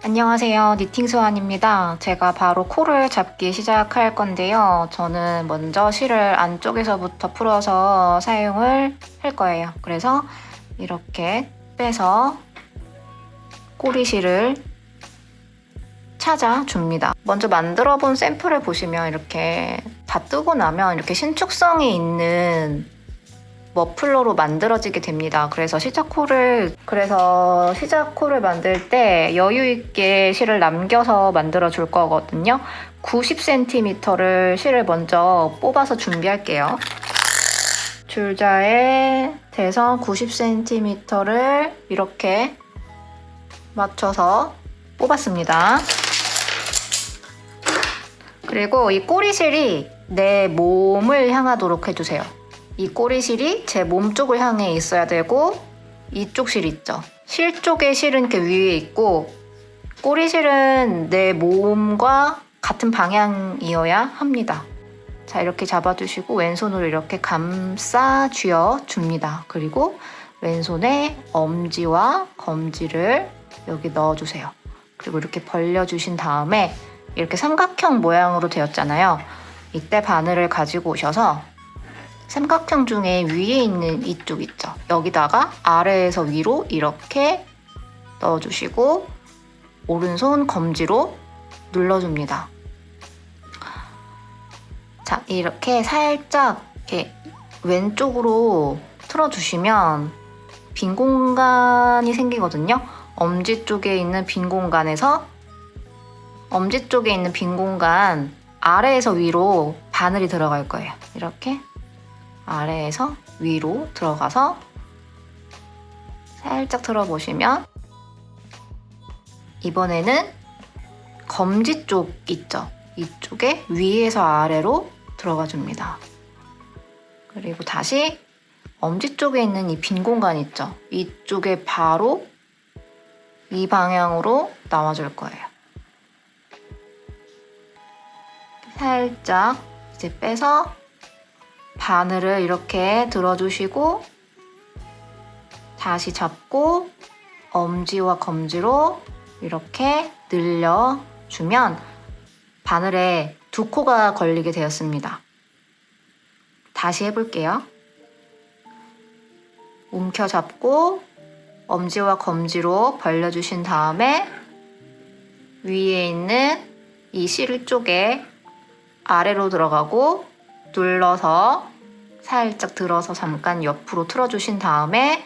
안녕하세요. 니팅스완입니다. 제가 바로 코를 잡기 시작할 건데요. 저는 먼저 실을 안쪽에서부터 풀어서 사용을 할 거예요. 그래서 이렇게 빼서 꼬리실을 찾아줍니다. 먼저 만들어 본 샘플을 보시면 이렇게 다 뜨고 나면 이렇게 신축성이 있는 머플러로 만들어지게 됩니다. 그래서 시작 코를 만들 때 여유 있게 실을 남겨서 만들어 줄 거거든요. 90cm를 실을 먼저 뽑아서 준비할게요. 줄자에 대선 90cm를 이렇게 맞춰서 뽑았습니다. 그리고 이 꼬리실이 내 몸을 향하도록 해주세요. 이 꼬리실이 제 몸 쪽을 향해 있어야 되고, 이쪽 실 있죠? 실 쪽의 실은 이렇게 위에 있고, 꼬리실은 내 몸과 같은 방향이어야 합니다. 자, 이렇게 잡아주시고 왼손으로 이렇게 감싸 쥐어 줍니다. 그리고 왼손에 엄지와 검지를 여기 넣어주세요. 그리고 이렇게 벌려주신 다음에 이렇게 삼각형 모양으로 되었잖아요. 이때 바늘을 가지고 오셔서 삼각형 중에 위에 있는 이쪽 있죠? 여기다가 아래에서 위로 이렇게 넣어주시고 오른손 검지로 눌러줍니다. 자, 이렇게 살짝 이렇게 왼쪽으로 틀어주시면 빈 공간이 생기거든요. 엄지 쪽에 있는 빈 공간에서 엄지 쪽에 있는 빈 공간 아래에서 위로 바늘이 들어갈 거예요. 이렇게 아래에서 위로 들어가서 살짝 틀어보시면 이번에는 검지 쪽 있죠? 이쪽에 위에서 아래로 들어가 줍니다. 그리고 다시 엄지 쪽에 있는 이 빈 공간 있죠? 이쪽에 바로 이 방향으로 나와줄 거예요. 살짝 이제 빼서 바늘을 이렇게 들어주시고 다시 잡고 엄지와 검지로 이렇게 늘려주면 바늘에 두 코가 걸리게 되었습니다. 다시 해볼게요. 움켜잡고 엄지와 검지로 벌려주신 다음에 위에 있는 이 실 쪽에 아래로 들어가고 눌러서 살짝 들어서 잠깐 옆으로 틀어주신 다음에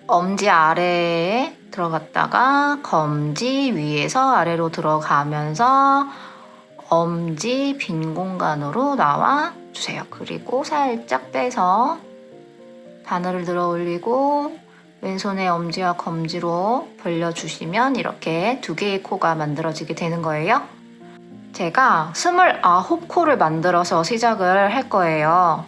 엄지 아래에 들어갔다가 검지 위에서 아래로 들어가면서 엄지 빈 공간으로 나와 주세요. 그리고 살짝 빼서 바늘을 들어 올리고 왼손에 엄지와 검지로 벌려주시면 이렇게 두 개의 코가 만들어지게 되는 거예요. 제가 29코를 만들어서 시작을 할 거예요.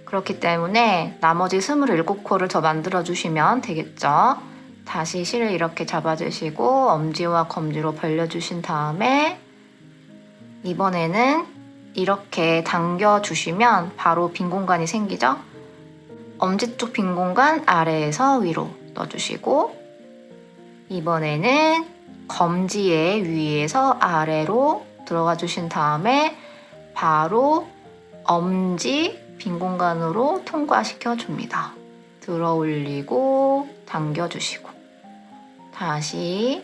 그렇기 때문에 나머지 27코를 더 만들어주시면 되겠죠. 다시 실을 이렇게 잡아주시고 엄지와 검지로 벌려주신 다음에 이번에는 이렇게 당겨주시면 바로 빈 공간이 생기죠. 엄지 쪽 빈 공간 아래에서 위로 넣어주시고 이번에는 검지의 위에서 아래로 들어가 주신 다음에 바로 엄지 빈 공간으로 통과시켜 줍니다. 들어 올리고 당겨 주시고 다시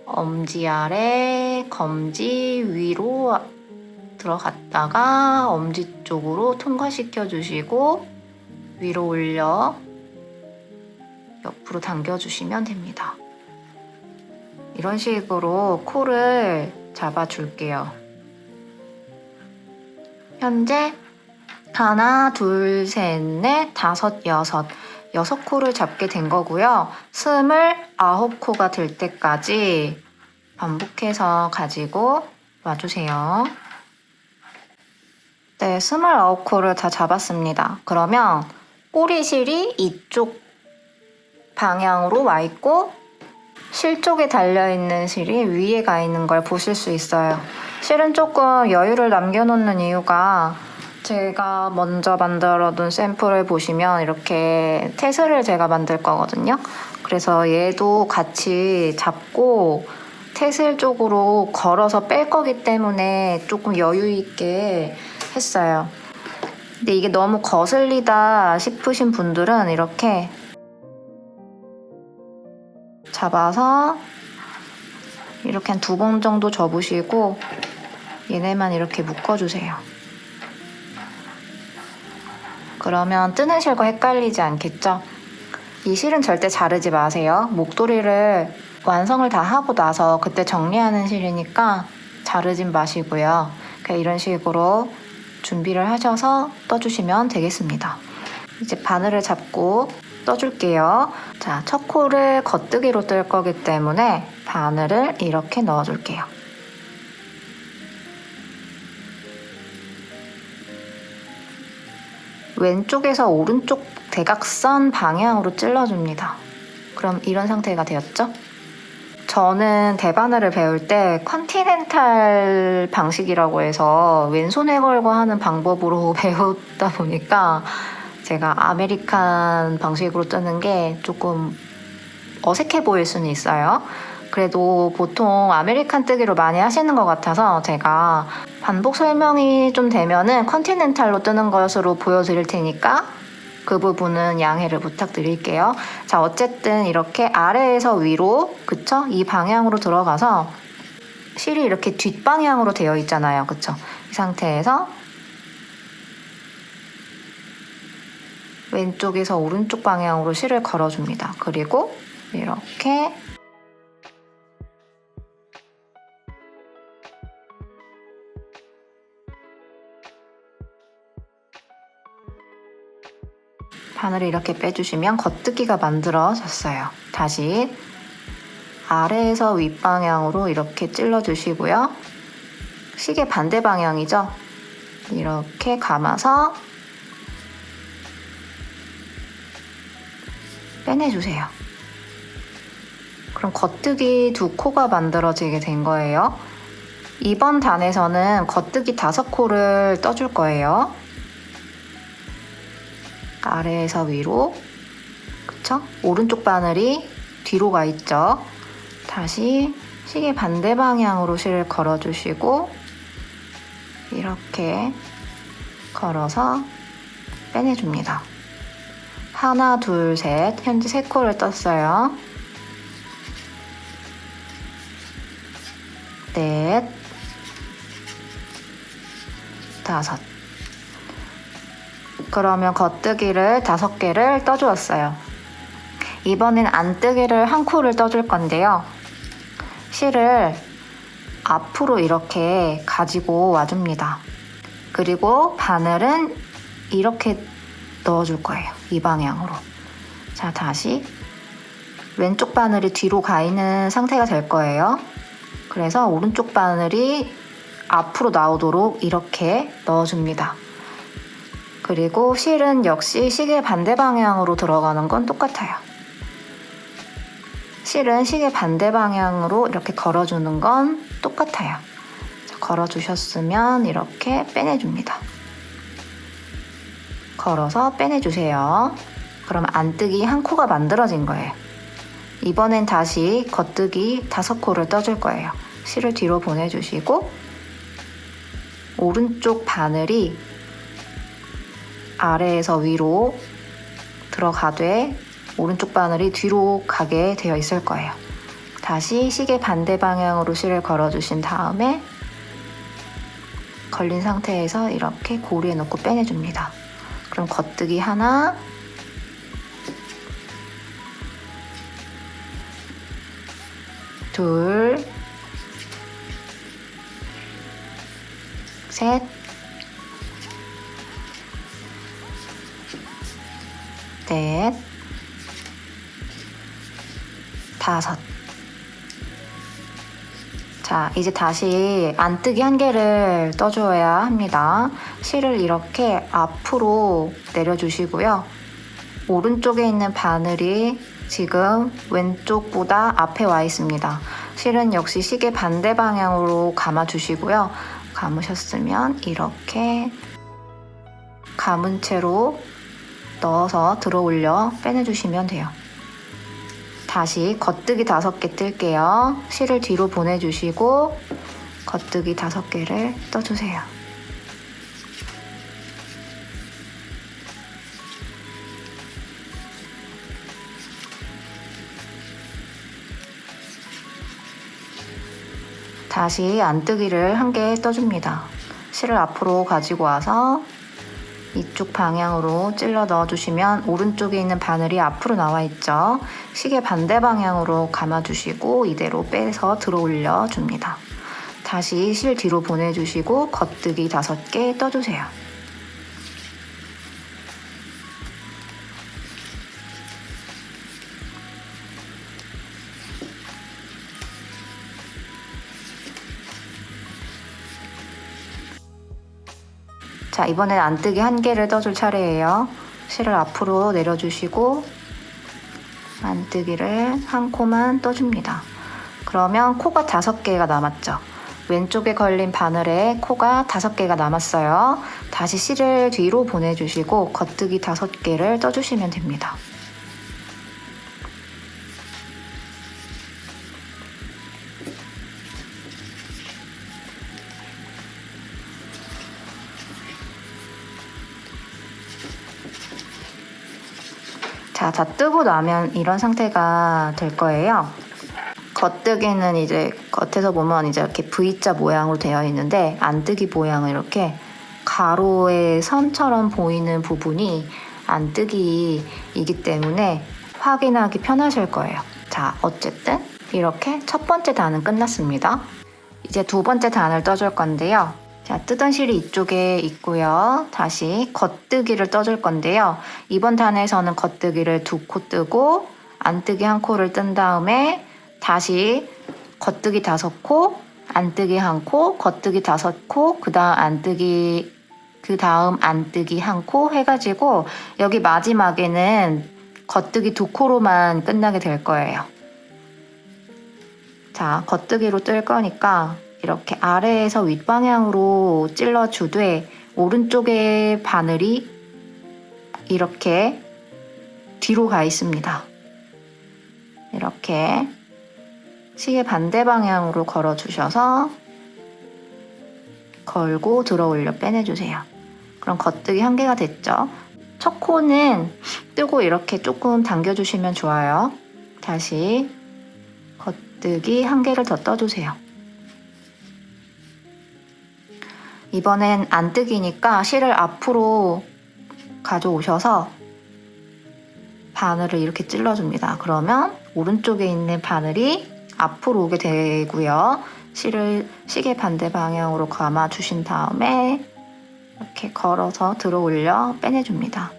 엄지 아래 검지 위로 들어갔다가 엄지 쪽으로 통과시켜 주시고 위로 올려 옆으로 당겨 주시면 됩니다. 이런 식으로 코를 잡아줄게요. 현재 하나, 둘, 셋, 넷, 다섯, 여섯 6코를 잡게 된 거고요. 29코가 될 때까지 반복해서 가지고 와주세요. 네, 29코를 다 잡았습니다. 그러면 꼬리실이 이쪽 방향으로 와 있고 실 쪽에 달려있는 실이 위에 가 있는 걸 보실 수 있어요. 실은 조금 여유를 남겨놓는 이유가 제가 먼저 만들어둔 샘플을 보시면 이렇게 테슬을 제가 만들 거거든요. 그래서 얘도 같이 잡고 테슬 쪽으로 걸어서 뺄 거기 때문에 조금 여유 있게 했어요. 근데 이게 너무 거슬리다 싶으신 분들은 이렇게 잡아서 이렇게 한 2번 정도 접으시고 얘네만 이렇게 묶어주세요. 그러면 뜨는 실과 헷갈리지 않겠죠? 이 실은 절대 자르지 마세요. 목도리를 완성을 다 하고 나서 그때 정리하는 실이니까 자르진 마시고요. 그냥 이런 식으로 준비를 하셔서 떠주시면 되겠습니다. 이제 바늘을 잡고 떠줄게요. 자, 첫 코를 겉뜨기로 뜰 거기 때문에 바늘을 이렇게 넣어줄게요. 왼쪽에서 오른쪽 대각선 방향으로 찔러줍니다. 그럼 이런 상태가 되었죠? 저는 대바늘을 배울 때 컨티넨탈 방식이라고 해서 왼손에 걸고 하는 방법으로 배우다 보니까 제가 아메리칸 방식으로 뜨는 게 조금 어색해 보일 수는 있어요. 그래도 보통 아메리칸 뜨기로 많이 하시는 것 같아서 제가 반복 설명이 좀 되면은 컨티넨탈로 뜨는 것으로 보여드릴 테니까 그 부분은 양해를 부탁드릴게요. 자, 어쨌든 이렇게 아래에서 위로, 그쵸? 이 방향으로 들어가서 실이 이렇게 뒷방향으로 되어 있잖아요. 그쵸? 이 상태에서 왼쪽에서 오른쪽 방향으로 실을 걸어줍니다. 그리고 이렇게 바늘을 이렇게 빼주시면 겉뜨기가 만들어졌어요. 다시 아래에서 윗방향으로 이렇게 찔러주시고요. 시계 반대 방향이죠? 이렇게 감아서 빼내주세요. 그럼 겉뜨기 2코가 만들어지게 된 거예요. 이번 단에서는 겉뜨기 5코를 떠줄 거예요. 아래에서 위로, 그쵸? 오른쪽 바늘이 뒤로 가 있죠? 다시 시계 반대 방향으로 실을 걸어주시고 이렇게 걸어서 빼내줍니다. 하나, 둘, 셋. 현재 3코를 떴어요. 넷, 5. 그러면 겉뜨기를 5개를 떠주었어요. 이번엔 안뜨기를 1코를 떠줄 건데요. 실을 앞으로 이렇게 가지고 와줍니다. 그리고 바늘은 이렇게 넣어줄 거예요. 이 방향으로. 자, 다시 왼쪽 바늘이 뒤로 가 있는 상태가 될 거예요. 그래서 오른쪽 바늘이 앞으로 나오도록 이렇게 넣어줍니다. 그리고 실은 역시 시계 반대 방향으로 들어가는 건 똑같아요. 실은 시계 반대 방향으로 이렇게 걸어주는 건 똑같아요. 자, 걸어주셨으면 이렇게 빼내줍니다. 걸어서 빼내주세요. 그럼 안뜨기 1코가 만들어진 거예요. 이번엔 다시 겉뜨기 5코를 떠줄 거예요. 실을 뒤로 보내주시고 오른쪽 바늘이 아래에서 위로 들어가되 오른쪽 바늘이 뒤로 가게 되어 있을 거예요. 다시 시계 반대 방향으로 실을 걸어주신 다음에 걸린 상태에서 이렇게 고리에 넣고 빼내줍니다. 그럼 겉뜨기 하나, 둘, 셋, 넷, 5. 자, 이제 다시 안뜨기 1개를 떠줘야 합니다. 실을 이렇게 앞으로 내려주시고요. 오른쪽에 있는 바늘이 지금 왼쪽보다 앞에 와 있습니다. 실은 역시 시계 반대 방향으로 감아주시고요. 감으셨으면 이렇게 감은 채로 넣어서 들어 올려 빼내주시면 돼요. 다시 겉뜨기 5개 뜰게요. 실을 뒤로 보내주시고 겉뜨기 5개를 떠주세요. 다시 안뜨기를 1개 떠줍니다. 실을 앞으로 가지고 와서 이쪽 방향으로 찔러 넣어주시면 오른쪽에 있는 바늘이 앞으로 나와 있죠. 시계 반대 방향으로 감아주시고 이대로 빼서 들어 올려줍니다. 다시 실 뒤로 보내주시고 겉뜨기 5개 떠주세요. 자, 이번엔 안뜨기 1개를 떠줄 차례예요. 실을 앞으로 내려주시고 안뜨기를 1코만 떠줍니다. 그러면 코가 5개가 남았죠. 왼쪽에 걸린 바늘에 코가 5개가 남았어요. 다시 실을 뒤로 보내주시고 겉뜨기 5개를 떠주시면 됩니다. 자, 다 뜨고 나면 이런 상태가 될 거예요. 겉뜨기는 이제 겉에서 보면 이제 이렇게 V자 모양으로 되어 있는데 안뜨기 모양은 이렇게 가로의 선처럼 보이는 부분이 안뜨기이기 때문에 확인하기 편하실 거예요. 자, 어쨌든 이렇게 첫 번째 단은 끝났습니다. 이제 두 번째 단을 떠줄 건데요. 자, 뜨던 실이 이쪽에 있고요. 다시 겉뜨기를 떠줄 건데요. 이번 단에서는 겉뜨기를 2코 뜨고 안뜨기 1코를 뜬 다음에 다시 겉뜨기 5코, 안뜨기 1코, 겉뜨기 5코, 그 다음 안뜨기 1코 해가지고 여기 마지막에는 겉뜨기 2코로만 끝나게 될 거예요. 자, 겉뜨기로 뜰 거니까 이렇게 아래에서 윗방향으로 찔러주되 오른쪽에 바늘이 이렇게 뒤로 가 있습니다. 이렇게 시계 반대 방향으로 걸어주셔서 걸고 들어 올려 빼내주세요. 그럼 겉뜨기 1개가 됐죠. 첫 코는 뜨고 이렇게 조금 당겨주시면 좋아요. 다시 겉뜨기 1개를 더 떠주세요. 이번엔 안뜨기니까 실을 앞으로 가져오셔서 바늘을 이렇게 찔러줍니다. 그러면 오른쪽에 있는 바늘이 앞으로 오게 되고요. 실을 시계 반대 방향으로 감아주신 다음에 이렇게 걸어서 들어 올려 빼내줍니다.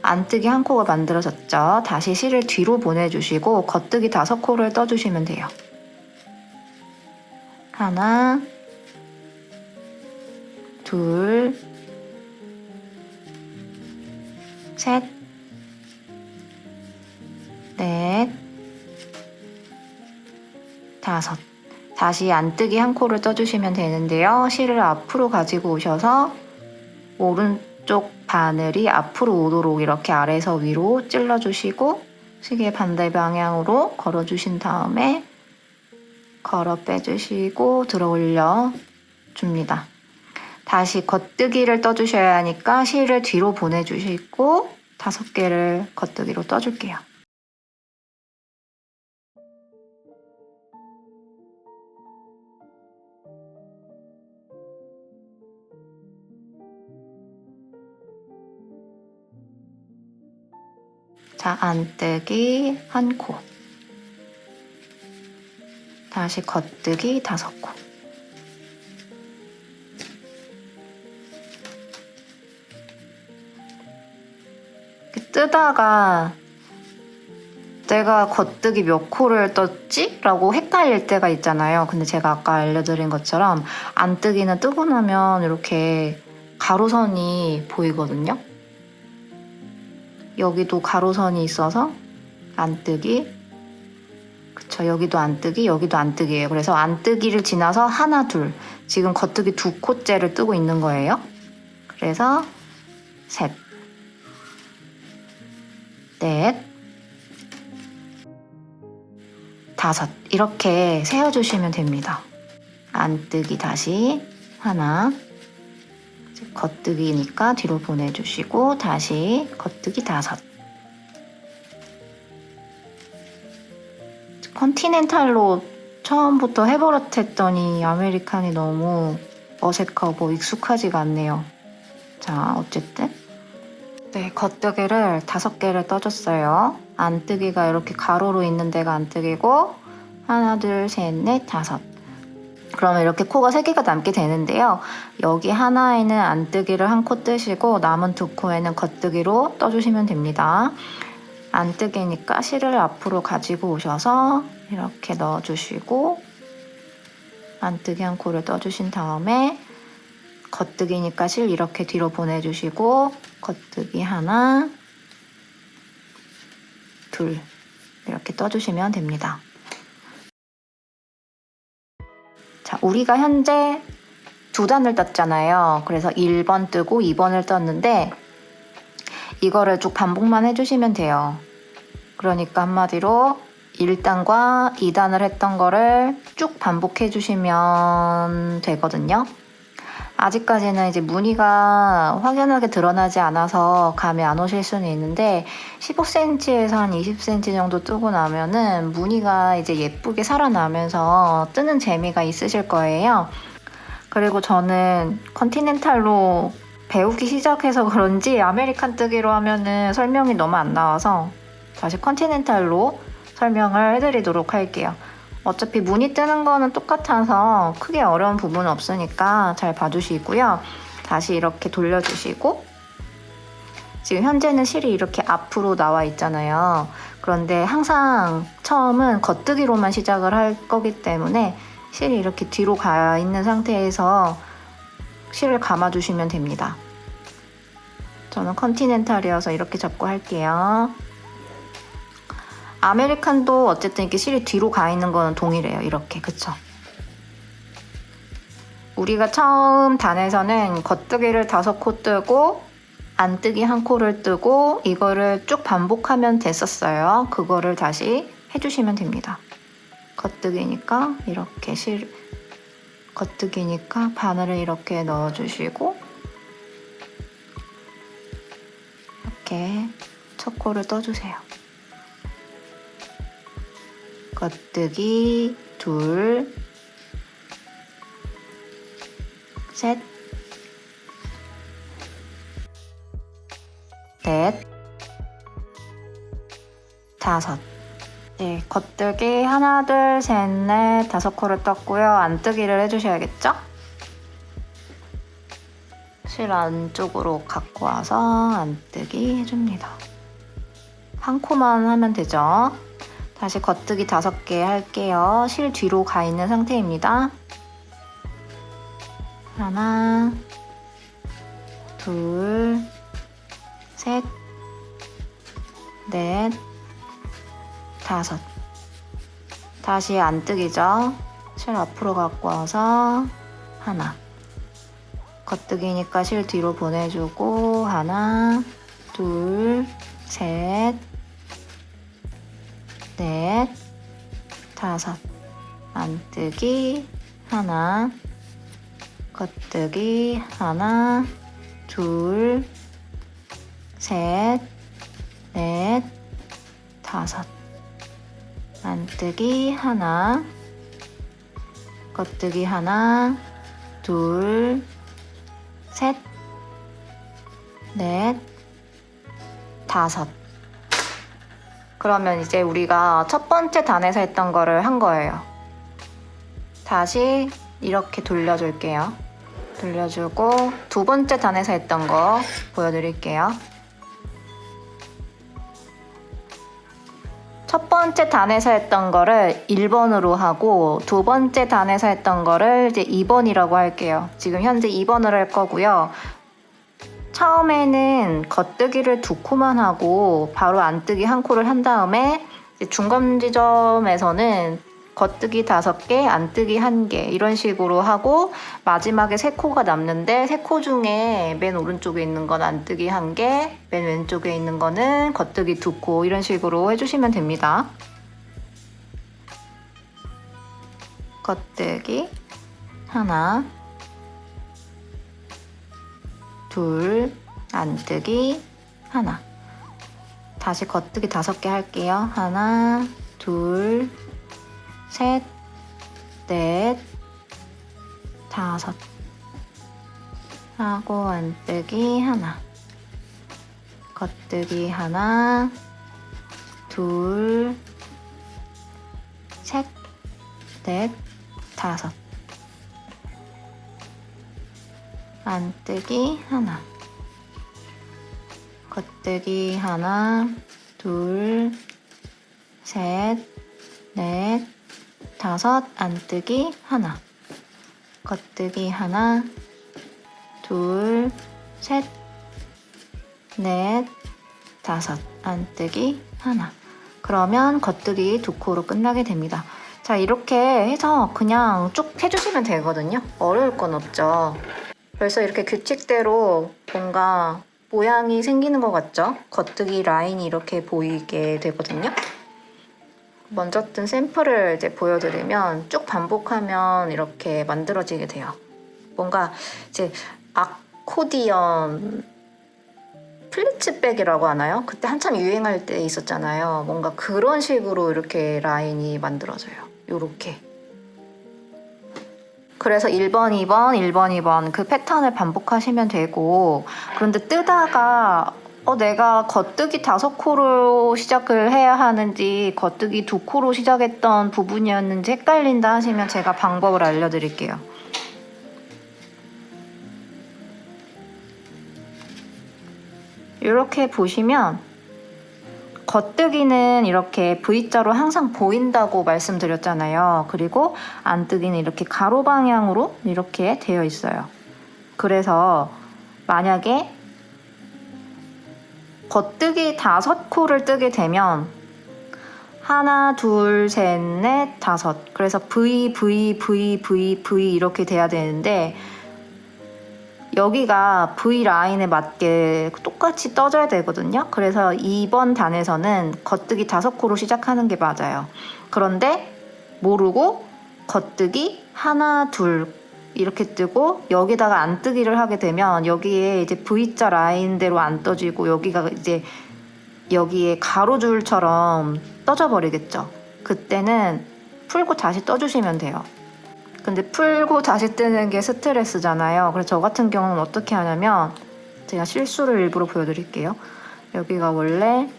안뜨기 1코가 만들어졌죠. 다시 실을 뒤로 보내주시고 겉뜨기 5코를 떠주시면 돼요. 하나, 둘, 셋, 넷, 5. 다시 안뜨기 1코를 떠주시면 되는데요. 실을 앞으로 가지고 오셔서 오른쪽 바늘이 앞으로 오도록 이렇게 아래에서 위로 찔러주시고 시계 반대 방향으로 걸어주신 다음에 걸어 빼주시고 들어 올려 줍니다. 다시 겉뜨기를 떠주셔야 하니까 실을 뒤로 보내주시고 5개를 겉뜨기로 떠줄게요. 자, 안뜨기 1코, 다시 겉뜨기 5코. 뜨다가 내가 겉뜨기 몇 코를 떴지? 라고 헷갈릴 때가 있잖아요. 근데 제가 아까 알려드린 것처럼 안뜨기는 뜨고 나면 이렇게 가로선이 보이거든요. 여기도 가로선이 있어서 안뜨기, 그쵸, 여기도 안뜨기, 여기도 안뜨기예요. 그래서 안뜨기를 지나서 하나, 둘, 지금 겉뜨기 2코째를 뜨고 있는 거예요. 그래서 셋, 넷, 다섯. 이렇게 세어주시면 됩니다. 안뜨기 다시 하나, 겉뜨기니까 뒤로 보내주시고 다시 겉뜨기 다섯. 컨티넨탈로 처음부터 해버릇했더니 아메리칸이 너무 어색하고 익숙하지가 않네요. 자, 어쨌든 네, 겉뜨기를 5개를 떠줬어요. 안뜨기가 이렇게 가로로 있는 데가 안뜨기고 하나, 둘, 셋, 넷, 다섯. 그러면 이렇게 코가 3개가 남게 되는데요. 여기 하나에는 안뜨기를 한 코 뜨시고 남은 2코에는 겉뜨기로 떠주시면 됩니다. 안뜨기니까 실을 앞으로 가지고 오셔서 이렇게 넣어주시고 안뜨기 한 코를 떠주신 다음에 겉뜨기니까 실 이렇게 뒤로 보내주시고 겉뜨기 하나, 둘 이렇게 떠주시면 됩니다. 자, 우리가 현재 2단을 떴잖아요. 그래서 1번 뜨고 2번을 떴는데 이거를 쭉 반복만 해주시면 돼요. 그러니까 한마디로 1단과 2단을 했던 거를 쭉 반복해 주시면 되거든요. 아직까지는 이제 무늬가 확연하게 드러나지 않아서 감이 안 오실 수는 있는데 15cm에서 한 20cm 정도 뜨고 나면은 무늬가 이제 예쁘게 살아나면서 뜨는 재미가 있으실 거예요. 그리고 저는 컨티넨탈로 배우기 시작해서 그런지 아메리칸 뜨기로 하면은 설명이 너무 안 나와서 다시 컨티넨탈로 설명을 해드리도록 할게요. 어차피 무늬 뜨는 거는 똑같아서 크게 어려운 부분은 없으니까 잘 봐주시고요. 다시 이렇게 돌려주시고 지금 현재는 실이 이렇게 앞으로 나와 있잖아요. 그런데 항상 처음은 겉뜨기로만 시작을 할 거기 때문에 실이 이렇게 뒤로 가 있는 상태에서 실을 감아주시면 됩니다. 저는 컨티넨탈이어서 이렇게 잡고 할게요. 아메리칸도 어쨌든 이렇게 실이 뒤로 가 있는 거는 동일해요. 이렇게, 그쵸? 우리가 처음 단에서는 겉뜨기를 5코 뜨고 안뜨기 1코를 뜨고 이거를 쭉 반복하면 됐었어요. 그거를 다시 해주시면 됩니다. 겉뜨기니까 이렇게 겉뜨기니까 바늘을 이렇게 넣어주시고 이렇게 첫 코를 떠주세요. 겉뜨기 둘, 셋, 넷, 다섯. 네, 겉뜨기 하나, 둘, 셋, 넷, 5코를 떴고요. 안뜨기를 해주셔야겠죠? 실 안쪽으로 갖고 와서 안뜨기 해줍니다. 1코만 하면 되죠? 다시 겉뜨기 5개 할게요. 실 뒤로 가 있는 상태입니다. 하나, 둘, 셋, 넷, 다섯. 다시 안뜨기죠. 실 앞으로 갖고 와서 하나. 겉뜨기니까 실 뒤로 보내주고 하나, 둘, 셋, 넷, 다섯. 안뜨기 하나, 겉뜨기 하나, 둘, 셋, 넷, 다섯. 안뜨기 하나, 겉뜨기 하나, 둘, 셋, 넷, 다섯. 그러면 이제 우리가 첫 번째 단에서 했던 거를 한 거예요. 다시 이렇게 돌려줄게요. 돌려주고 두 번째 단에서 했던 거 보여드릴게요. 첫 번째 단에서 했던 거를 1번으로 하고 두 번째 단에서 했던 거를 이제 2번이라고 할게요. 지금 현재 2번을 할 거고요. 처음에는 겉뜨기를 2코만 하고 바로 안뜨기 1코를 한 다음에 중간 지점에서는 겉뜨기 5개, 안뜨기 1개 이런 식으로 하고 마지막에 3코가 남는데 3코 중에 맨 오른쪽에 있는 건 안뜨기 1개, 맨 왼쪽에 있는 거는 겉뜨기 2코 이런 식으로 해주시면 됩니다. 겉뜨기 하나, 둘, 안뜨기 하나. 다시 겉뜨기 5개 할게요. 하나, 둘, 셋, 넷, 5 하고 안뜨기 하나, 겉뜨기 하나, 둘, 셋, 넷, 5 안뜨기 하나, 겉뜨기 하나, 둘, 셋, 넷, 5 안뜨기 하나, 겉뜨기 하나, 둘, 셋, 넷, 5 안뜨기 하나. 그러면 겉뜨기 2코로 끝나게 됩니다. 자, 이렇게 해서 그냥 쭉 해주시면 되거든요. 어려울 건 없죠. 벌써 이렇게 규칙대로 뭔가 모양이 생기는 것 같죠? 겉뜨기 라인이 이렇게 보이게 되거든요. 먼저 뜬 샘플을 이제 보여드리면 쭉 반복하면 이렇게 만들어지게 돼요. 뭔가 이제 아코디언 플리츠백이라고 하나요? 그때 한참 유행할 때 있었잖아요. 뭔가 그런 식으로 이렇게 라인이 만들어져요. 요렇게. 그래서 1번, 2번, 1번, 2번 그 패턴을 반복하시면 되고, 그런데 뜨다가 내가 겉뜨기 5코로 시작을 해야 하는지 겉뜨기 2코로 시작했던 부분이었는지 헷갈린다 하시면 제가 방법을 알려드릴게요. 이렇게 보시면 겉뜨기는 이렇게 V자로 항상 보인다고 말씀드렸잖아요. 그리고 안뜨기는 이렇게 가로 방향으로 이렇게 되어 있어요. 그래서 만약에 겉뜨기 5코를 뜨게 되면 하나, 둘, 셋, 넷, 5. 그래서 V, V, V, V, V 이렇게 돼야 되는데 여기가 V 라인에 맞게 똑같이 떠져야 되거든요. 그래서 2번 단에서는 겉뜨기 5코로 시작하는 게 맞아요. 그런데 모르고 겉뜨기 하나, 둘 이렇게 뜨고 여기다가 안뜨기를 하게 되면 여기에 이제 V자 라인대로 안 떠지고 여기가 이제 여기에 가로줄처럼 떠져 버리겠죠. 그때는 풀고 다시 떠주시면 돼요. 근데 풀고 다시 뜨는 게 스트레스잖아요. 그래서 저 같은 경우는 어떻게 하냐면 제가 실수를 일부러 보여드릴게요. 여기가 원래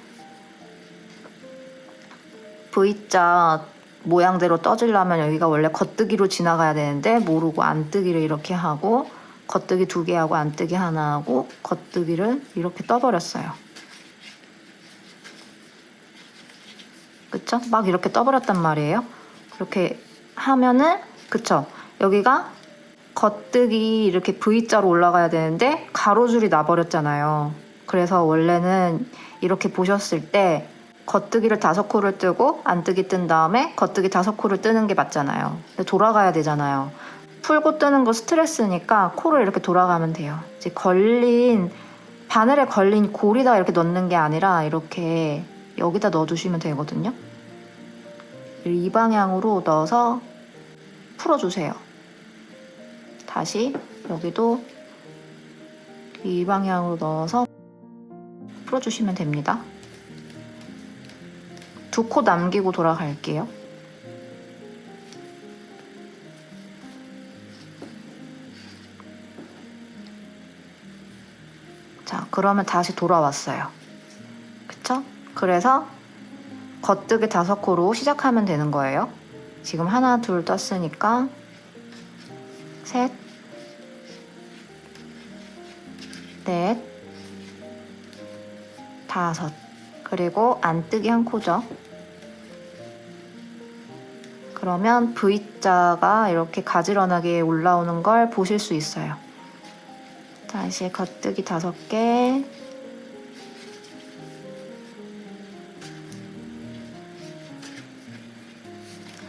V자 모양대로 떠지려면 여기가 원래 겉뜨기로 지나가야 되는데 모르고 안뜨기를 이렇게 하고 겉뜨기 2개 하고 안뜨기 하나 하고 겉뜨기를 이렇게 떠버렸어요. 그쵸? 막 이렇게 떠버렸단 말이에요. 그렇게 하면은 그쵸? 여기가 겉뜨기 이렇게 V자로 올라가야 되는데 가로줄이 나버렸잖아요. 그래서 원래는 이렇게 보셨을 때 겉뜨기를 5코를 뜨고 안뜨기 뜬 다음에 겉뜨기 5코를 뜨는 게 맞잖아요. 근데 돌아가야 되잖아요. 풀고 뜨는 거 스트레스니까 코를 이렇게 돌아가면 돼요. 이제 바늘에 걸린 골에다 이렇게 넣는 게 아니라 이렇게 여기다 넣어주시면 되거든요. 이 방향으로 넣어서 풀어주세요. 다시 여기도 이 방향으로 넣어서 풀어주시면 됩니다. 2코 남기고 돌아갈게요. 자, 그러면 다시 돌아왔어요. 그쵸? 그래서 겉뜨기 5코로 시작하면 되는 거예요. 지금 하나, 둘 떴으니까 셋, 넷, 5. 그리고 안뜨기 1코죠. 그러면 V자가 이렇게 가지런하게 올라오는 걸 보실 수 있어요. 다시 겉뜨기 5개,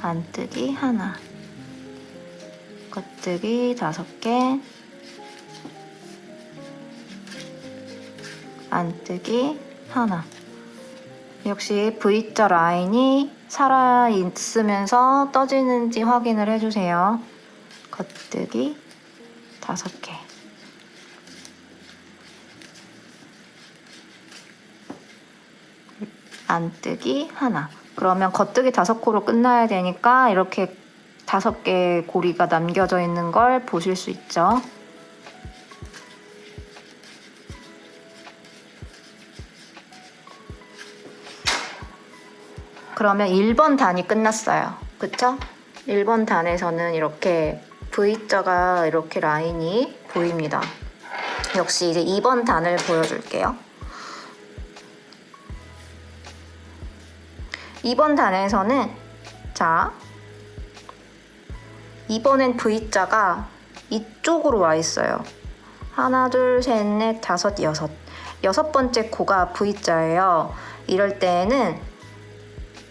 안뜨기 하나, 겉뜨기 5개, 안뜨기 하나. 역시 V자 라인이 살아있으면서 떠지는지 확인을 해주세요. 겉뜨기 5개, 안뜨기 하나. 그러면 겉뜨기 5코로 끝나야 되니까 이렇게 5개의 고리가 남겨져 있는 걸 보실 수 있죠. 그러면 1번 단이 끝났어요. 그쵸? 1번 단에서는 이렇게 V자가 이렇게 라인이 보입니다. 역시 이제 2번 단을 보여줄게요. 2번 단에서는 자, 이번엔 V자가 이쪽으로 와 있어요. 하나, 둘, 셋, 넷, 다섯, 여섯. 6번째 코가 V자예요. 이럴 때에는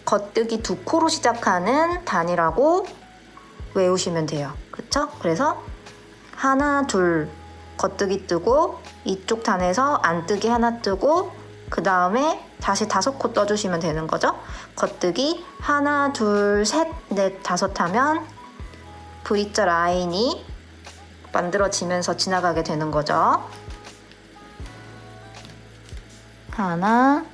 겉뜨기 2코로 시작하는 단이라고 외우시면 돼요. 그쵸? 그래서 하나, 둘, 겉뜨기 뜨고 이쪽 단에서 안뜨기 하나 뜨고 그 다음에 다시 5코 떠주시면 되는 거죠. 겉뜨기 하나, 둘, 셋, 넷, 5 하면 V자 라인이 만들어지면서 지나가게 되는 거죠. 하나,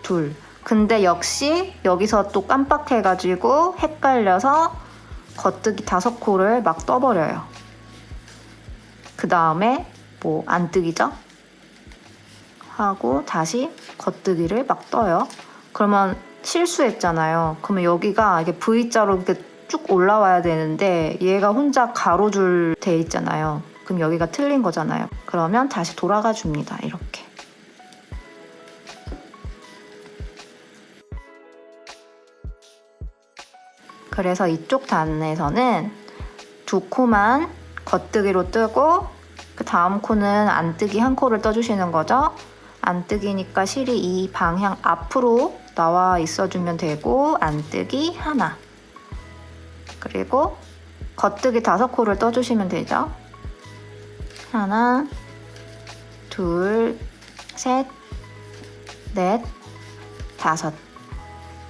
둘. 근데 역시 여기서 또 깜빡해가지고 헷갈려서 겉뜨기 5코를 막 떠버려요. 그 다음에 뭐 안뜨기죠? 하고 다시 겉뜨기를 막 떠요. 그러면 실수했잖아요. 그러면 여기가 이게 V자로 이렇게 쭉 올라와야 되는데 얘가 혼자 가로줄 돼 있잖아요. 그럼 여기가 틀린 거잖아요. 그러면 다시 돌아가 줍니다. 이렇게. 그래서 이쪽 단에서는 2코만 겉뜨기로 뜨고 그 다음 코는 안뜨기 1코를 떠주시는 거죠. 안뜨기니까 실이 이 방향 앞으로 나와 있어주면 되고 안뜨기 하나, 그리고 겉뜨기 5코를 떠주시면 되죠. 하나, 둘, 셋, 넷, 5.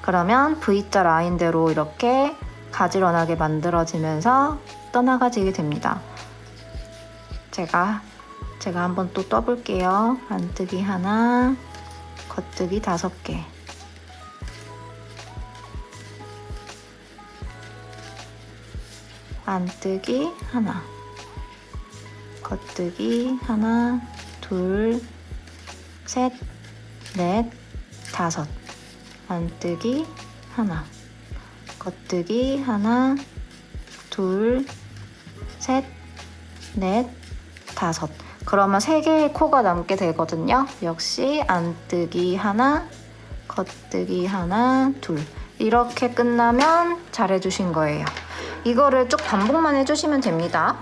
그러면 V자 라인대로 이렇게 가지런하게 만들어지면서 떠나가지게 됩니다. 제가 한번 또 떠볼게요. 안뜨기 하나, 겉뜨기 5개. 안뜨기 하나, 겉뜨기 하나, 둘, 셋, 넷, 5. 안뜨기 하나, 겉뜨기 하나, 둘, 셋, 넷, 5. 그러면 3개의 코가 남게 되거든요. 역시 안뜨기 하나, 겉뜨기 하나, 둘. 이렇게 끝나면 잘해주신 거예요. 이거를 쭉 반복만 해주시면 됩니다.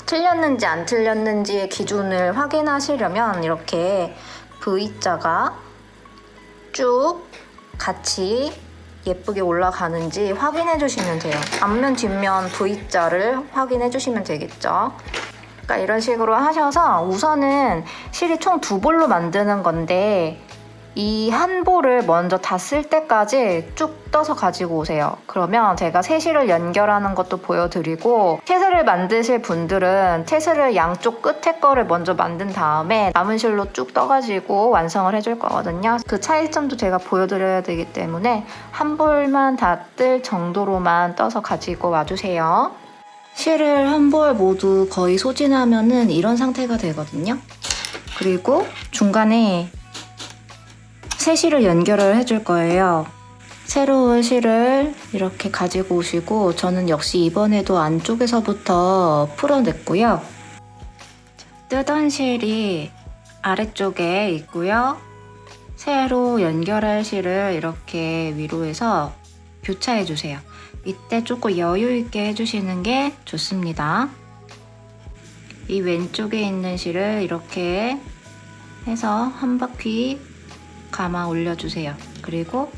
틀렸는지 안 틀렸는지의 기준을 확인하시려면 이렇게 V자가 쭉 같이 예쁘게 올라가는지 확인해 주시면 돼요. 앞면 뒷면 V자를 확인해 주시면 되겠죠. 그러니까 이런 식으로 하셔서 우선은 실이 총 2볼로 만드는 건데 이 한 볼을 먼저 다 쓸 때까지 쭉 떠서 가지고 오세요. 그러면 제가 새실을 연결하는 것도 보여드리고 채슬을 만드실 분들은 채슬을 양쪽 끝에 거를 먼저 만든 다음에 남은 실로 쭉 떠가지고 완성을 해줄 거거든요. 그 차이점도 제가 보여드려야 되기 때문에 한 볼만 다 뜰 정도로만 떠서 가지고 와주세요. 실을 한 볼 모두 거의 소진하면은 이런 상태가 되거든요. 그리고 중간에 새 실을 연결을 해줄 거예요. 새로운 실을 이렇게 가지고 오시고 저는 역시 이번에도 안쪽에서부터 풀어냈고요. 뜨던 실이 아래쪽에 있고요. 새로 연결할 실을 이렇게 위로 해서 교차해 주세요. 이때 조금 여유 있게 해주시는 게 좋습니다. 이 왼쪽에 있는 실을 이렇게 해서 한 바퀴 감아 올려주세요. 그리고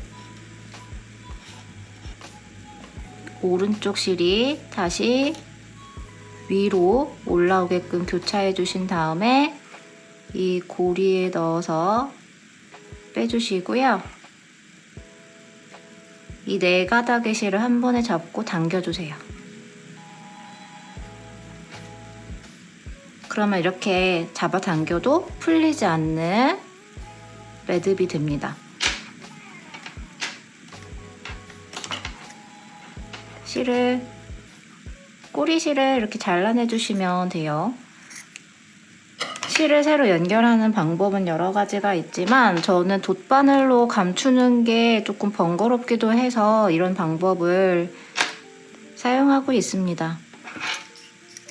오른쪽 실이 다시 위로 올라오게끔 교차해 주신 다음에 이 고리에 넣어서 빼주시고요. 이 네 가닥의 실을 한 번에 잡고 당겨주세요. 그러면 이렇게 잡아당겨도 풀리지 않는 매듭이 됩니다. 꼬리실을 이렇게 잘라내주시면 돼요. 실을 새로 연결하는 방법은 여러 가지가 있지만 저는 돗바늘로 감추는 게 조금 번거롭기도 해서 이런 방법을 사용하고 있습니다.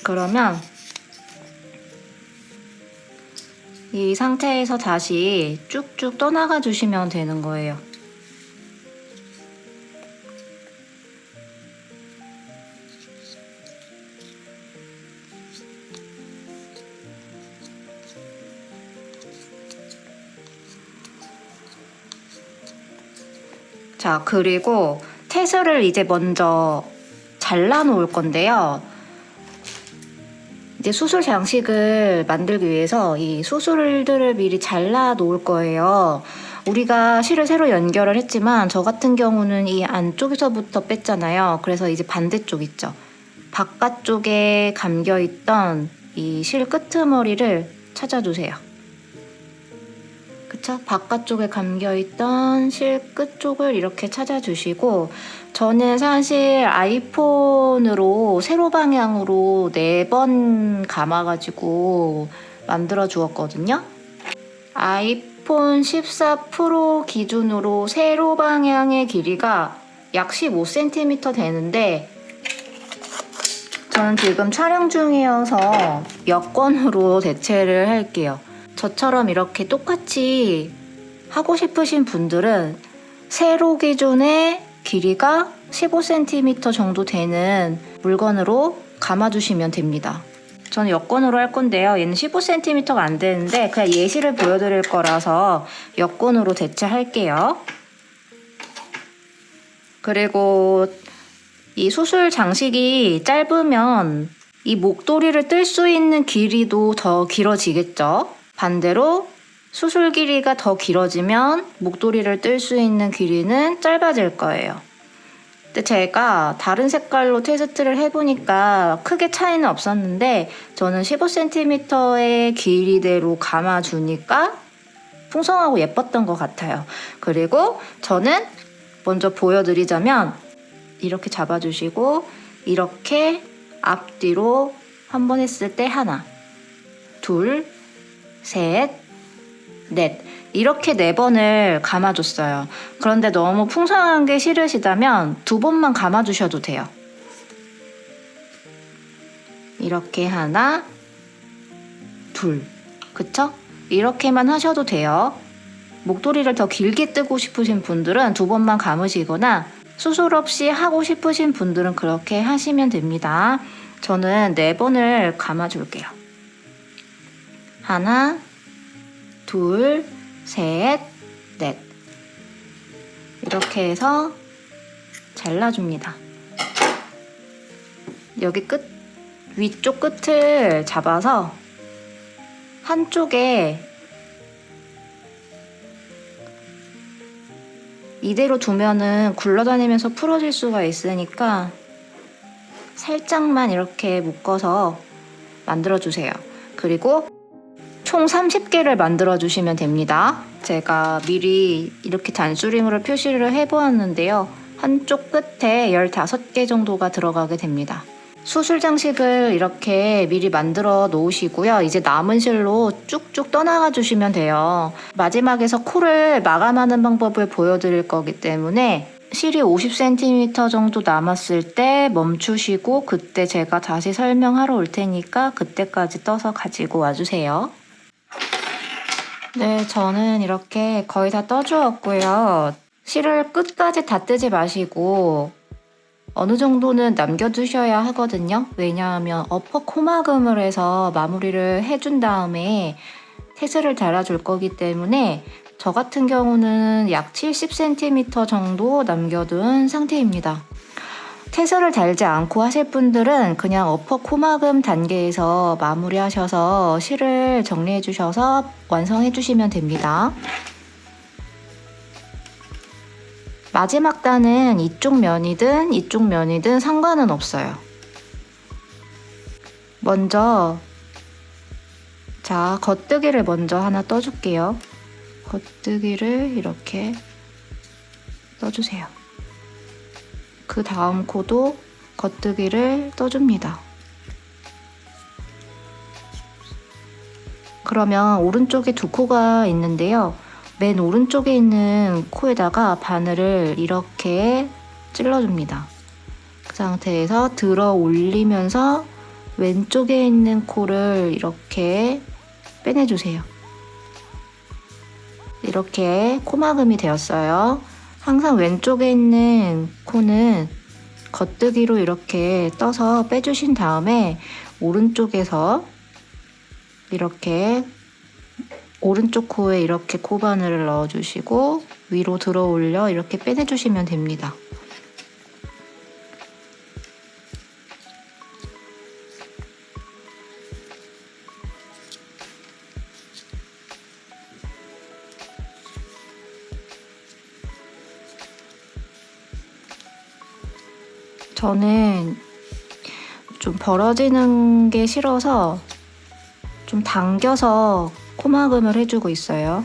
그러면 이 상태에서 다시 쭉쭉 떠나가 주시면 되는 거예요. 자, 그리고 태스를 이제 먼저 잘라 놓을 건데요. 이제 수술 장식을 만들기 위해서 이 수술들을 미리 잘라 놓을 거예요. 우리가 실을 새로 연결을 했지만 저 같은 경우는 이 안쪽에서부터 뺐잖아요. 그래서 이제 반대쪽 있죠. 바깥쪽에 감겨있던 이 실 끄트머리를 찾아주세요. 그쵸? 바깥쪽에 감겨있던 실 끝쪽을 이렇게 찾아주시고 저는 사실 아이폰으로 세로 방향으로 4번 감아가지고 만들어 주었거든요. 아이폰 14 프로 기준으로 세로 방향의 길이가 약 15cm 되는데 저는 지금 촬영 중이어서 여권으로 대체를 할게요. 저처럼 이렇게 똑같이 하고 싶으신 분들은 세로 기준의 길이가 15cm 정도 되는 물건으로 감아주시면 됩니다. 저는 여권으로 할 건데요. 얘는 15cm가 안 되는데 그냥 예시를 보여드릴 거라서 여권으로 대체할게요. 그리고 이 수술 장식이 짧으면 이 목도리를 뜰 수 있는 길이도 더 길어지겠죠. 반대로 수술 길이가 더 길어지면 목도리를 뜰 수 있는 길이는 짧아질 거예요. 근데 제가 다른 색깔로 테스트를 해보니까 크게 차이는 없었는데 저는 15cm의 길이대로 감아주니까 풍성하고 예뻤던 것 같아요. 그리고 저는 먼저 보여드리자면 이렇게 잡아주시고 이렇게 앞뒤로 한 번 했을 때 하나, 둘, 셋, 넷 이렇게 4번을 감아줬어요. 그런데 너무 풍성한 게 싫으시다면 2번만 감아주셔도 돼요. 이렇게 하나, 둘, 그쵸? 이렇게만 하셔도 돼요. 목도리를 더 길게 뜨고 싶으신 분들은 2번만 감으시거나 수술 없이 하고 싶으신 분들은 그렇게 하시면 됩니다. 저는 4번을 감아줄게요. 하나, 둘, 셋, 넷 이렇게 해서 잘라줍니다. 여기 위쪽 끝을 잡아서 한쪽에 이대로 두면은 굴러다니면서 풀어질 수가 있으니까 살짝만 이렇게 묶어서 만들어주세요. 그리고 총 30개를 만들어 주시면 됩니다. 제가 미리 이렇게 단수링으로 표시를 해보았는데요. 한쪽 끝에 15개 정도가 들어가게 됩니다. 수술 장식을 이렇게 미리 만들어 놓으시고요. 이제 남은 실로 쭉쭉 떠나가 주시면 돼요. 마지막에서 코를 마감하는 방법을 보여드릴 거기 때문에 실이 50cm 정도 남았을 때 멈추시고 그때 제가 다시 설명하러 올 테니까 그때까지 떠서 가지고 와주세요. 네, 저는 이렇게 거의 다 떠주었고요. 실을 끝까지 다 뜨지 마시고 어느 정도는 남겨두셔야 하거든요. 왜냐하면 어퍼 코막음을 해서 마무리를 해준 다음에 테스를 달아줄 거기 때문에 저 같은 경우는 약 70cm 정도 남겨둔 상태입니다. 테슬을 달지 않고 하실 분들은 그냥 어퍼 코막음 단계에서 마무리하셔서 실을 정리해 주셔서 완성해 주시면 됩니다. 마지막 단은 이쪽 면이든 상관은 없어요. 먼저 자, 겉뜨기를 먼저 하나 떠줄게요. 겉뜨기를 이렇게 떠주세요. 그 다음 코도 겉뜨기를 떠줍니다. 그러면 오른쪽에 두 코가 있는데요. 맨 오른쪽에 있는 코에다가 바늘을 이렇게 찔러줍니다. 그 상태에서 들어 올리면서 왼쪽에 있는 코를 이렇게 빼내주세요. 이렇게 코막음이 되었어요. 항상 왼쪽에 있는 코는 겉뜨기로 이렇게 떠서 빼주신 다음에 오른쪽에서 이렇게 오른쪽 코에 이렇게 코바늘을 넣어주시고 위로 들어 올려 이렇게 빼내주시면 됩니다. 저는 좀 벌어지는 게 싫어서 좀 당겨서 코막음을 해주고 있어요.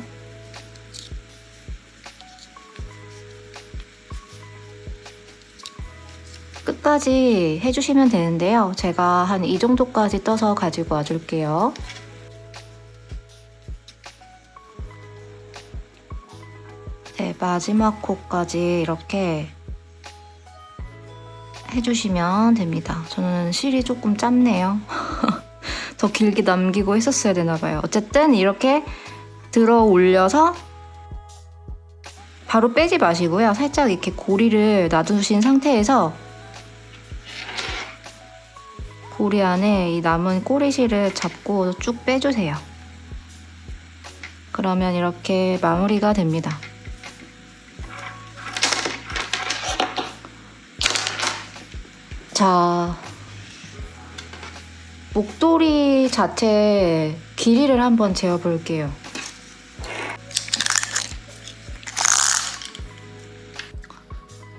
끝까지 해주시면 되는데요. 제가 한 이 정도까지 떠서 가지고 와줄게요. 네, 마지막 코까지 이렇게 해주시면 됩니다. 저는 실이 조금 짧네요. 더 길게 남기고 했었어야 되나봐요. 어쨌든 이렇게 들어 올려서 바로 빼지 마시고요. 살짝 이렇게 고리를 놔두신 상태에서 고리 안에 이 남은 꼬리실을 잡고 쭉 빼주세요. 그러면 이렇게 마무리가 됩니다. 자, 목도리 자체 길이를 한번 재어볼게요.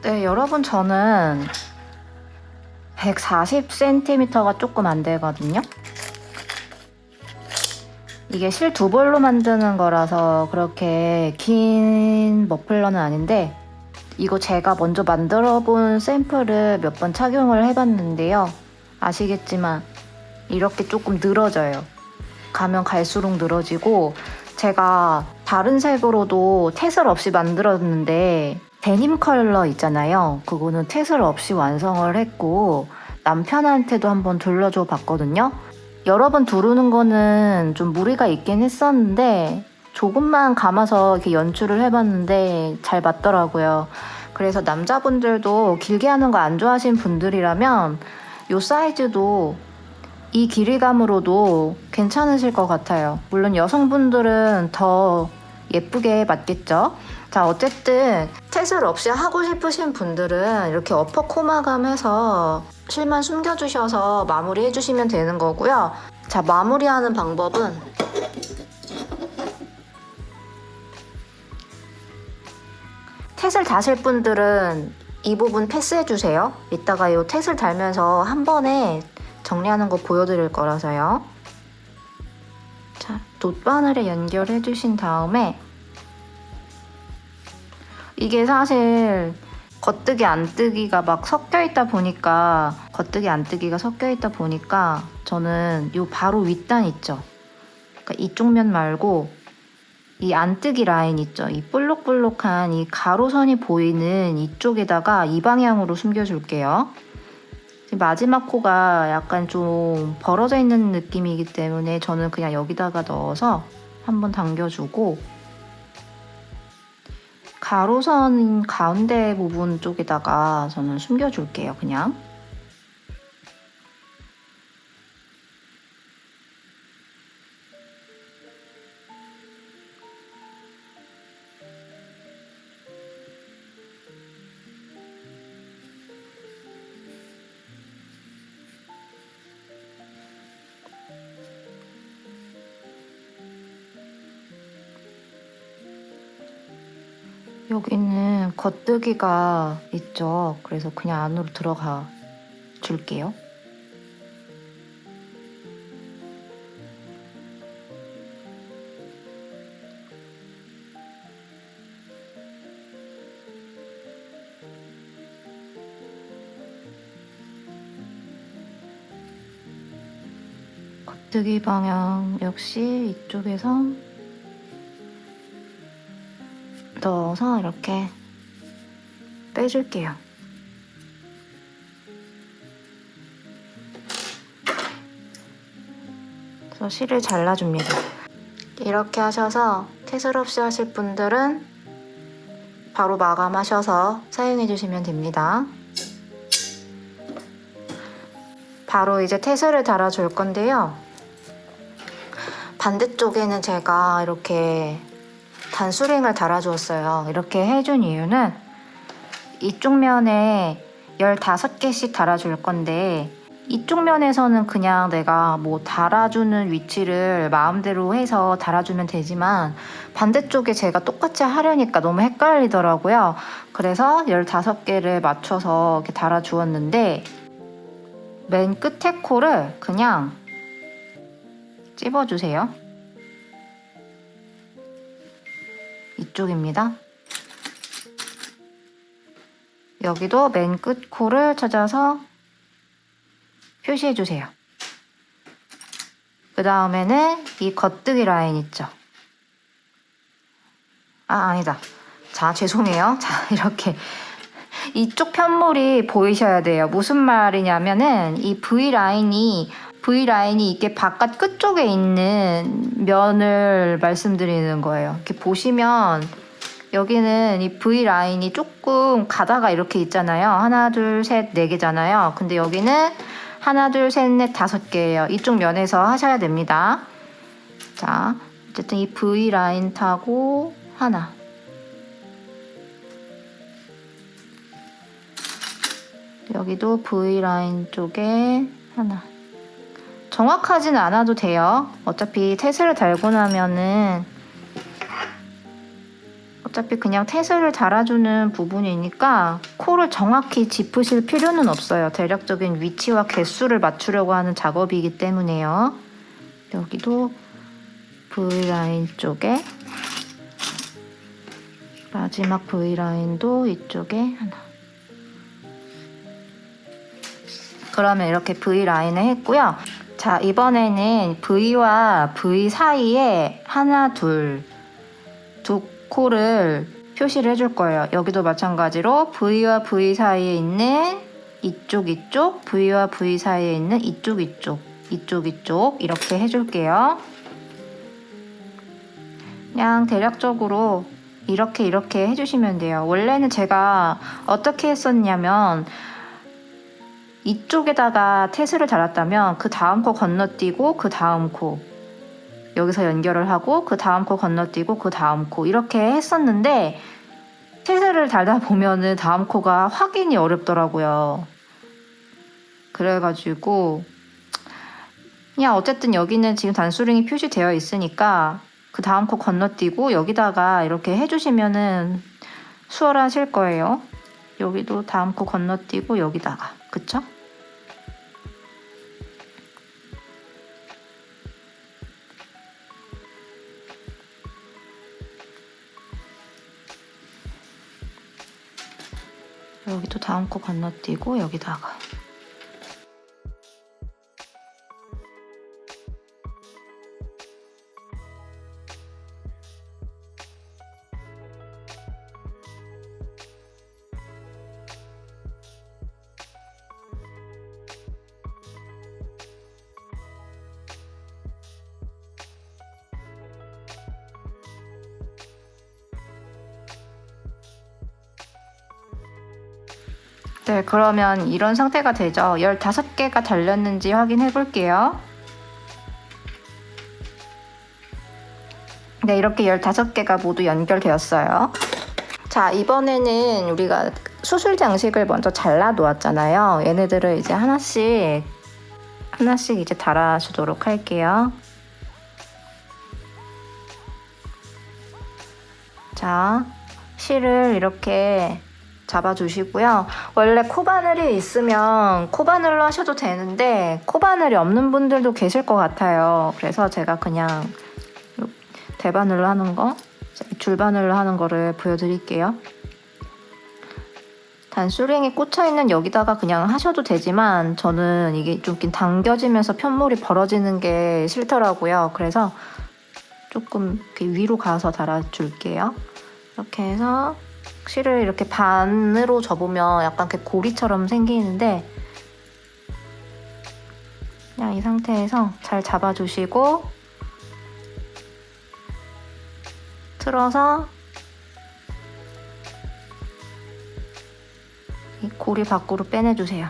네, 여러분 저는 140cm가 조금 안 되거든요. 이게 실 두 벌로 만드는 거라서 그렇게 긴 머플러는 아닌데 이거 제가 먼저 만들어 본 샘플을 몇 번 착용을 해봤는데요. 아시겠지만 이렇게 조금 늘어져요. 가면 갈수록 늘어지고 제가 다른 색으로도 테슬 없이 만들었는데 데님 컬러 있잖아요. 그거는 테슬 없이 완성을 했고 남편한테도 한번 둘러줘 봤거든요. 여러 번 두르는 거는 좀 무리가 있긴 했었는데 조금만 감아서 이렇게 연출을 해봤는데 잘 맞더라고요. 그래서 남자분들도 길게 하는 거 안 좋아하시는 분들이라면 이 사이즈도 이 길이감으로도 괜찮으실 것 같아요. 물론 여성분들은 더 예쁘게 맞겠죠? 자, 어쨌든 테슬 없이 하고 싶으신 분들은 이렇게 어퍼 코마감 해서 실만 숨겨주셔서 마무리 해주시면 되는 거고요. 자, 마무리하는 방법은 테슬 다실 분들은 이 부분 패스해주세요. 이따가 이 테슬 달면서 한 번에 정리하는 거 보여드릴 거라서요. 자, 돗바늘에 연결해 주신 다음에 이게 사실 겉뜨기 안뜨기가 막 섞여 있다 보니까 저는 요 바로 윗단 있죠. 그러니까 이쪽 면 말고 이 안뜨기 라인 있죠. 이 볼록볼록한 이 가로선이 보이는 이쪽에다가 이 방향으로 숨겨줄게요. 마지막 코가 약간 좀 벌어져 있는 느낌이기 때문에 저는 그냥 여기다가 넣어서 한번 당겨주고 가로선 가운데 부분 쪽에다가 저는 숨겨줄게요. 그냥. 여기는 겉뜨기가 있죠. 그래서 그냥 안으로 들어가 줄게요. 겉뜨기 방향 역시 이쪽에서 넣어서 이렇게 빼줄게요. 그래서 실을 잘라줍니다. 이렇게 하셔서 태슬 없이 하실 분들은 바로 마감하셔서 사용해주시면 됩니다. 바로 이제 태슬을 달아줄 건데요. 반대쪽에는 제가 이렇게 단수링을 달아주었어요. 이렇게 해준 이유는 이쪽 면에 15개씩 달아줄 건데 이쪽 면에서는 그냥 내가 뭐 달아주는 위치를 마음대로 해서 달아주면 되지만 반대쪽에 제가 똑같이 하려니까 너무 헷갈리더라고요. 그래서 15개를 맞춰서 이렇게 달아주었는데 맨 끝에 코를 그냥 찝어주세요. 이쪽입니다. 여기도 맨 끝 코를 찾아서 표시해주세요. 그 다음에는 이 겉뜨기 라인 있죠? 아니다. 자, 죄송해요. 자, 이렇게 이쪽 편물이 보이셔야 돼요. 무슨 말이냐면은 이 V라인이 이게 바깥 끝쪽에 있는 면을 말씀드리는 거예요. 이렇게 보시면 여기는 이 V라인이 조금 가다가 이렇게 있잖아요. 하나, 둘, 셋, 네 개잖아요. 근데 여기는 하나, 둘, 셋, 넷, 5개예요. 이쪽 면에서 하셔야 됩니다. 자, 어쨌든 이 V라인 타고 하나. 여기도 V라인 쪽에 하나. 정확하진 않아도 돼요. 어차피 태슬을 달고 나면은 어차피 그냥 태슬을 달아주는 부분이니까 코를 정확히 짚으실 필요는 없어요. 대략적인 위치와 개수를 맞추려고 하는 작업이기 때문에요. 여기도 V라인 쪽에 마지막 V라인도 이쪽에 하나. 그러면 이렇게 V라인을 했고요. 자, 이번에는 V와 V 사이에 하나, 두 코를 표시를 해줄 거예요. 여기도 마찬가지로 V와 V 사이에 있는 이쪽, V와 V 사이에 있는 이쪽, 이렇게 해줄게요. 그냥 대략적으로 이렇게 해주시면 돼요. 원래는 제가 어떻게 했었냐면 이쪽에다가 태슬을 달았다면 그 다음 코 건너뛰고 그 다음 코 여기서 연결을 하고 그 다음 코 건너뛰고 그 다음 코 이렇게 했었는데 태슬을 달다 보면은 다음 코가 확인이 어렵더라고요. 그래가지고 그냥 어쨌든 여기는 지금 단수링이 표시되어 있으니까 그 다음 코 건너뛰고 여기다가 이렇게 해주시면은 수월하실 거예요. 여기도 다음 코 건너뛰고 여기다가, 그쵸? 여기도 다음 코 건너뛰고 여기다가. 네, 그러면 이런 상태가 되죠. 15개가 달렸는지 확인해 볼게요. 네, 이렇게 15개가 모두 연결되었어요. 자, 이번에는 우리가 수술 장식을 먼저 잘라 놓았잖아요. 얘네들을 이제 하나씩 이제 달아주도록 할게요. 자, 실을 이렇게 잡아주시고요. 원래 코바늘이 있으면 코바늘로 하셔도 되는데 코바늘이 없는 분들도 계실 것 같아요. 그래서 제가 그냥 대바늘로 하는 거, 줄바늘로 하는 거를 보여드릴게요. 단수링이 꽂혀있는 여기다가 그냥 하셔도 되지만 저는 이게 좀 당겨지면서 편물이 벌어지는 게 싫더라고요. 그래서 조금 이렇게 위로 가서 달아줄게요. 이렇게 해서 실을 이렇게 반으로 접으면 약간 이렇게 고리처럼 생기는데 그냥 이 상태에서 잘 잡아주시고 틀어서 이 고리 밖으로 빼내주세요.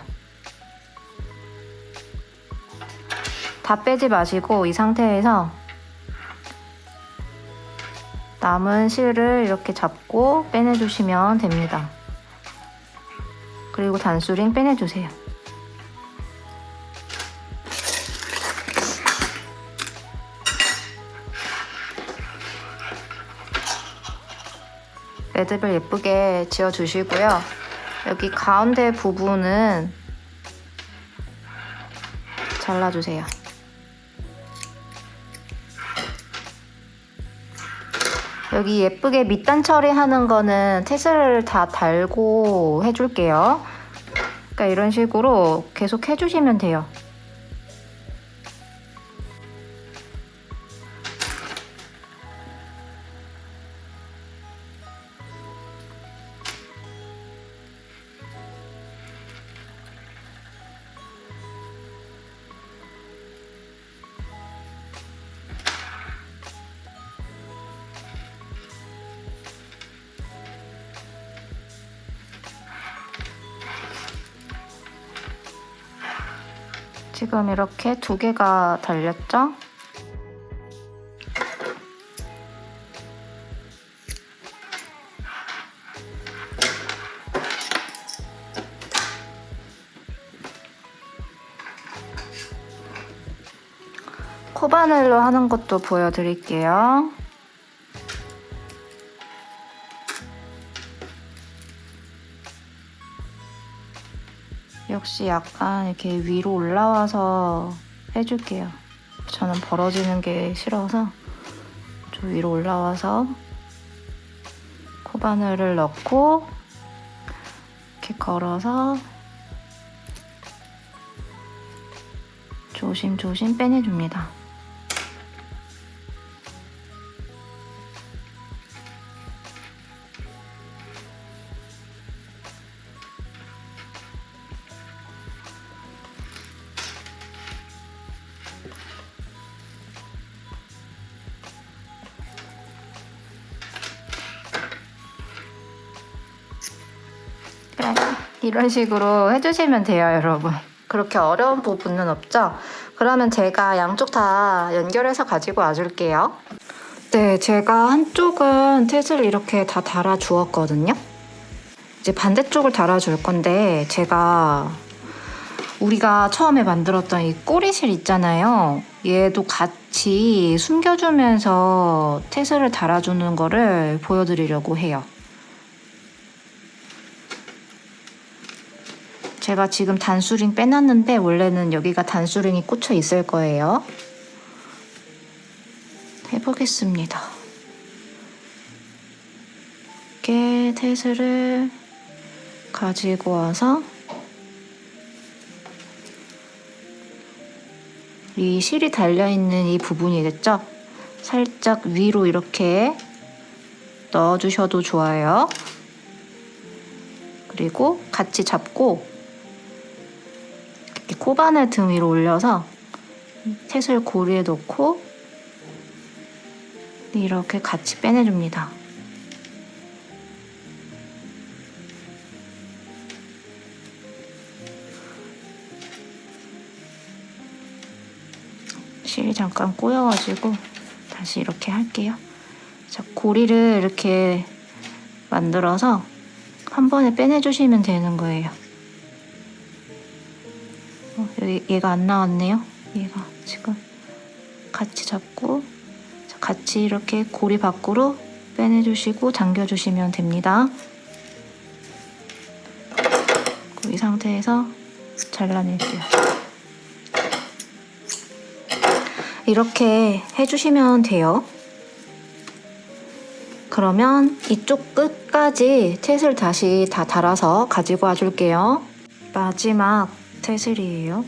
다 빼지 마시고 이 상태에서 남은 실을 이렇게 잡고 빼내주시면 됩니다. 그리고 단수링 빼내주세요. 매듭을 예쁘게 지어주시고요. 여기 가운데 부분은 잘라주세요. 여기 예쁘게 밑단 처리하는 거는 테슬을 다 달고 해줄게요. 그러니까 이런 식으로 계속 해주시면 돼요. 지금 이렇게 2개가 달렸죠? 코바늘로 하는 것도 보여드릴게요. 역시 약간 이렇게 위로 올라와서 해줄게요. 저는 벌어지는 게 싫어서 좀 위로 올라와서 코바늘을 넣고 이렇게 걸어서 조심조심 빼내줍니다. 이런 식으로 해주시면 돼요, 여러분. 그렇게 어려운 부분은 없죠? 그러면 제가 양쪽 다 연결해서 가지고 와줄게요. 네, 제가 한쪽은 탯을 이렇게 다 달아주었거든요. 이제 반대쪽을 달아줄 건데 제가 우리가 처음에 만들었던 이 꼬리실 있잖아요. 얘도 같이 숨겨주면서 탯을 달아주는 거를 보여드리려고 해요. 제가 지금 단수링 빼놨는데 원래는 여기가 단수링이 꽂혀 있을 거예요. 해보겠습니다. 이렇게 탯을 가지고 와서 이 실이 달려있는 이 부분이 됐죠? 살짝 위로 이렇게 넣어주셔도 좋아요. 그리고 같이 잡고 이렇게 코바늘 등 위로 올려서 탯을 고리에 놓고 이렇게 같이 빼내줍니다. 실이 잠깐 꼬여가지고 다시 이렇게 할게요. 자, 고리를 이렇게 만들어서 한 번에 빼내주시면 되는 거예요. 여기 얘가 안 나왔네요. 얘가 지금 같이 잡고 같이 이렇게 고리 밖으로 빼내주시고 당겨주시면 됩니다. 이 상태에서 잘라낼게요. 이렇게 해주시면 돼요. 그러면 이쪽 끝까지 tet을 다시 다 달아서 가지고 와줄게요. 마지막 tet을이에요.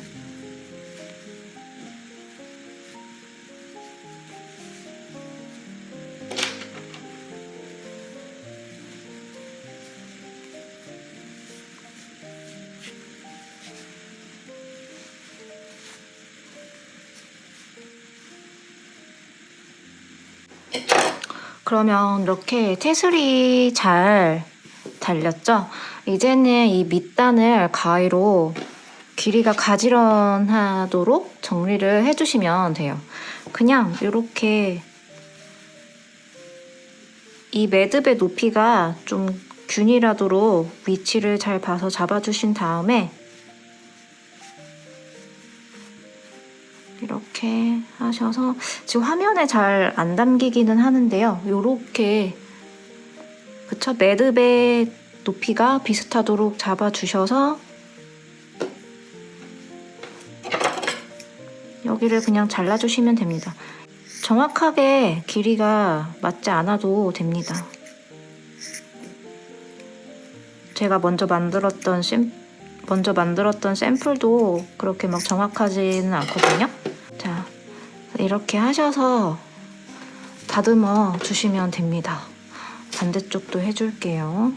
그러면 이렇게 테슬이 잘 달렸죠? 이제는 이 밑단을 가위로 길이가 가지런하도록 정리를 해주시면 돼요. 그냥 이렇게 이 매듭의 높이가 좀 균일하도록 위치를 잘 봐서 잡아주신 다음에 이렇게 하셔서 지금 화면에 잘 안 담기기는 하는데요. 이렇게 그쵸? 매듭의 높이가 비슷하도록 잡아주셔서 여기를 그냥 잘라주시면 됩니다. 정확하게 길이가 맞지 않아도 됩니다. 제가 먼저 만들었던 샘플도 그렇게 막 정확하지는 않거든요. 자, 이렇게 하셔서 다듬어 주시면 됩니다. 반대쪽도 해줄게요.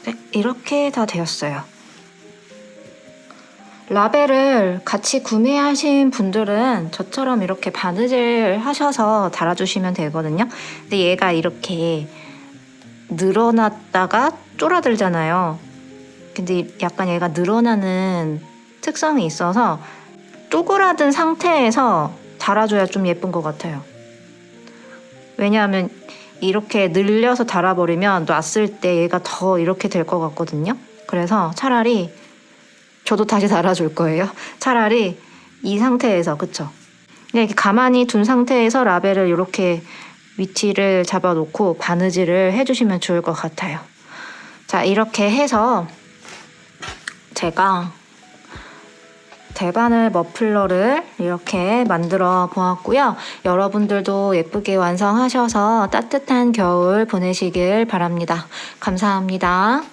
네, 이렇게 다 되었어요. 라벨을 같이 구매하신 분들은 저처럼 이렇게 바느질 하셔서 달아주시면 되거든요. 근데 얘가 이렇게 늘어났다가 쫄아들잖아요. 근데 약간 얘가 늘어나는 특성이 있어서 쪼그라든 상태에서 달아줘야 좀 예쁜 것 같아요. 왜냐하면 이렇게 늘려서 달아버리면 놨을 때 얘가 더 이렇게 될 것 같거든요. 그래서 차라리 저도 다시 달아줄 거예요. 차라리 이 상태에서, 그쵸? 그냥 이렇게 가만히 둔 상태에서 라벨을 이렇게 위치를 잡아놓고 바느질을 해주시면 좋을 것 같아요. 자, 이렇게 해서 제가 대바늘 머플러를 이렇게 만들어 보았고요. 여러분들도 예쁘게 완성하셔서 따뜻한 겨울 보내시길 바랍니다. 감사합니다.